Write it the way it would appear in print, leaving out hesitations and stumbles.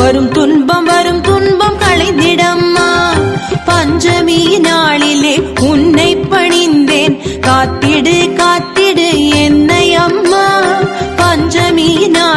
வரும் துன்பம் களைந்திடம்மா. பஞ்சமி நாளிலே உன்னை பணிந்தேன், காத்திடு காத்திடு என்னை அம்மா. பஞ்சமி நாள்